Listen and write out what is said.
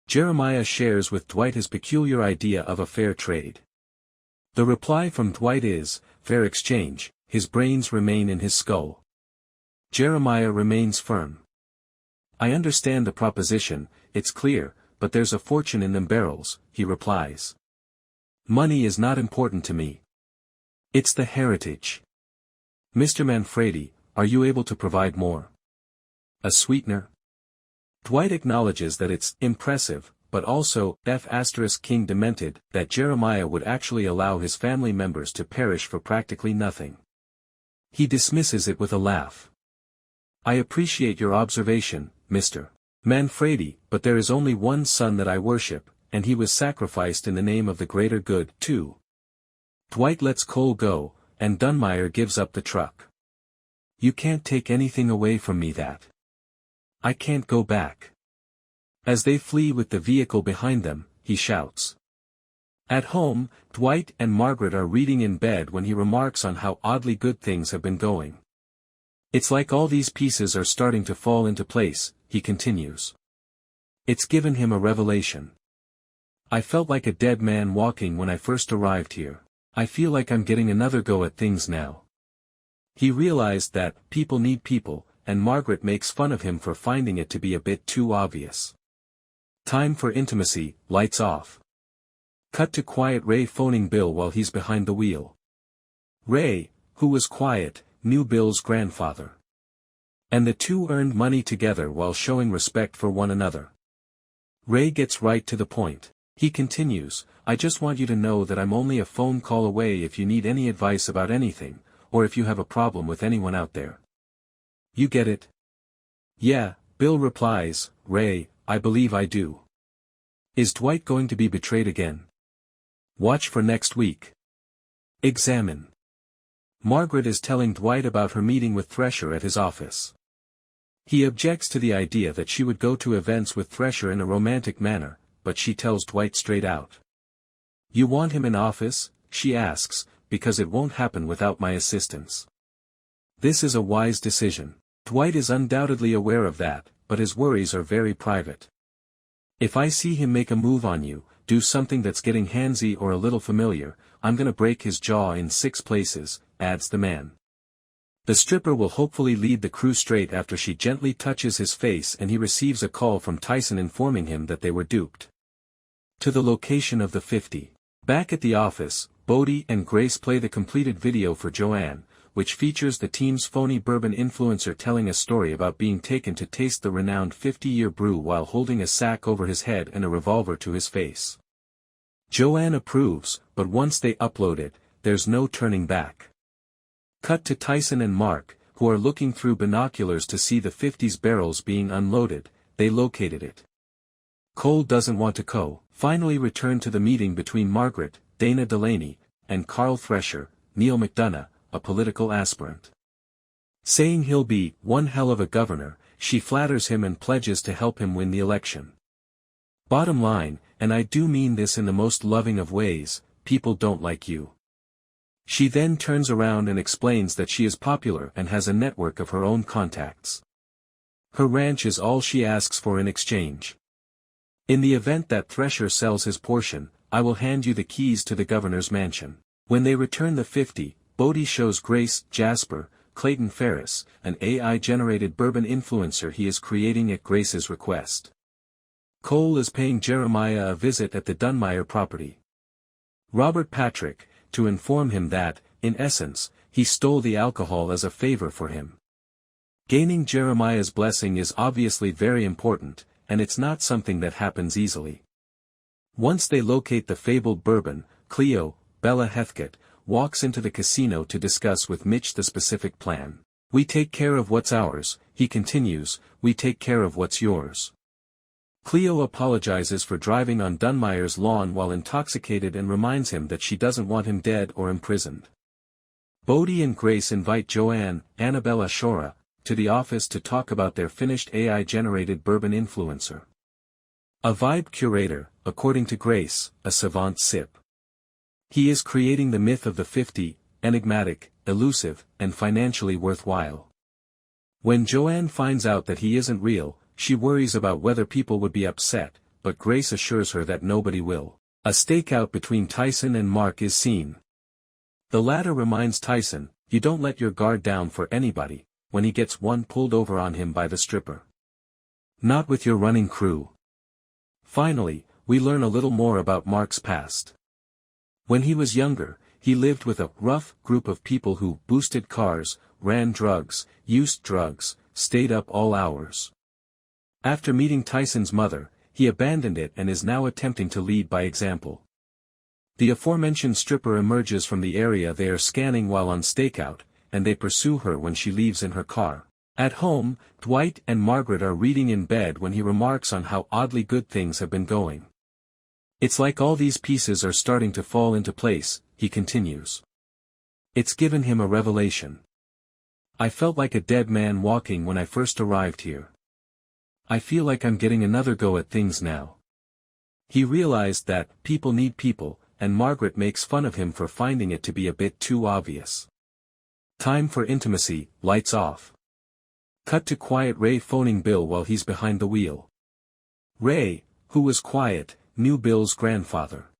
Jeremiah shares with Dwight his peculiar idea of a fair trade. The reply from Dwight is, fair exchange, his brains remain in his skull. Jeremiah remains firm. I understand the proposition, it's clear, but there's a fortune in them barrels, he replies. Money is not important to me. It's the heritage. Mr. Manfredi, are you able to provide more? A sweetener? Dwight acknowledges that it's impressive, but also king demented, that Jeremiah would actually allow his family members to perish for practically nothing. He dismisses it with a laugh. I appreciate your observation, Mr. Manfredi, but there is only one son that I worship, and he was sacrificed in the name of the greater good, too. Dwight lets Cole go, and Dunmire gives up the truck. You can't take anything away from me that. I can't go back. As they flee with the vehicle behind them, he shouts. At home, Dwight and Margaret are reading in bed when he remarks on how oddly good things have been going. It's like all these pieces are starting to fall into place, he continues. It's given him a revelation. I felt like a dead man walking when I first arrived here. I feel like I'm getting another go at things now. He realized that people need people, and Margaret makes fun of him for finding it to be a bit too obvious. Time for intimacy, lights off. Cut to quiet Ray phoning Bill while he's behind the wheel. Ray, who was quiet, knew Bill's grandfather. And the two earned money together while showing respect for one another. Ray gets right to the point. He continues, I just want you to know that I'm only a phone call away if you need any advice about anything, or if you have a problem with anyone out there. You get it? Yeah, Bill replies, Ray, I believe I do. Is Dwight going to be betrayed again? Watch for next week. Examine. Margaret is telling Dwight about her meeting with Thresher at his office. He objects to the idea that she would go to events with Thresher in a romantic manner, but she tells Dwight straight out. You want him in office, she asks, because it won't happen without my assistance. This is a wise decision. Dwight is undoubtedly aware of that, but his worries are very private. If I see him make a move on you, do something that's getting handsy or a little familiar, I'm gonna break his jaw in 6 places, adds the man. The stripper will hopefully lead the crew straight after she gently touches his face and he receives a call from Tyson informing him that they were duped. To the location of the 50. Back at the office, Bodie and Grace play the completed video for Joanne, which features the team's phony bourbon influencer telling a story about being taken to taste the renowned 50-year brew while holding a sack over his head and a revolver to his face. Joanne approves, but once they upload it, there's no turning back. Cut to Tyson and Mark, who are looking through binoculars to see the 50's barrels being unloaded. They located it. Cole doesn't want to finally return to the meeting between Margaret, Dana Delaney, and Carl Thresher, Neil McDonough, a political aspirant. Saying he'll be one hell of a governor, she flatters him and pledges to help him win the election. Bottom line, and I do mean this in the most loving of ways, people don't like you. She then turns around and explains that she is popular and has a network of her own contacts. Her ranch is all she asks for in exchange. In the event that Thresher sells his portion, I will hand you the keys to the governor's mansion. When they return the 50, Bodie shows Grace, Jasper, Clayton Ferris, an AI-generated bourbon influencer he is creating at Grace's request. Cole is paying Jeremiah a visit at the Dunmire property. Robert Patrick, to inform him that, in essence, he stole the alcohol as a favor for him. Gaining Jeremiah's blessing is obviously very important, and it's not something that happens easily. Once they locate the fabled bourbon, Cleo, Bella Heathcote, walks into the casino to discuss with Mitch the specific plan. We take care of what's ours, he continues, we take care of what's yours. Cleo apologizes for driving on Dunmire's lawn while intoxicated and reminds him that she doesn't want him dead or imprisoned. Bodie and Grace invite Joanne, Annabella Shora, to the office to talk about their finished AI-generated bourbon influencer. A vibe curator, according to Grace, a savant sip. He is creating the myth of the 50, enigmatic, elusive, and financially worthwhile. When Joanne finds out that he isn't real, she worries about whether people would be upset, but Grace assures her that nobody will. A stakeout between Tyson and Mark is seen. The latter reminds Tyson, "You don't let your guard down for anybody," when he gets one pulled over on him by the stripper. "Not with your running crew." Finally, we learn a little more about Mark's past. When he was younger, he lived with a rough group of people who boosted cars, ran drugs, used drugs, stayed up all hours. After meeting Tyson's mother, he abandoned it and is now attempting to lead by example. The aforementioned stripper emerges from the area they are scanning while on stakeout, and they pursue her when she leaves in her car. At home, Dwight and Margaret are reading in bed when he remarks on how oddly good things have been going. "It's like all these pieces are starting to fall into place," he continues. "It's given him a revelation. I felt like a dead man walking when I first arrived here. I feel like I'm getting another go at things now." He realized that people need people, and Margaret makes fun of him for finding it to be a bit too obvious. Time for intimacy, lights off. Cut to quiet Ray phoning Bill while he's behind the wheel. Ray, who was quiet, knew Bill's grandfather.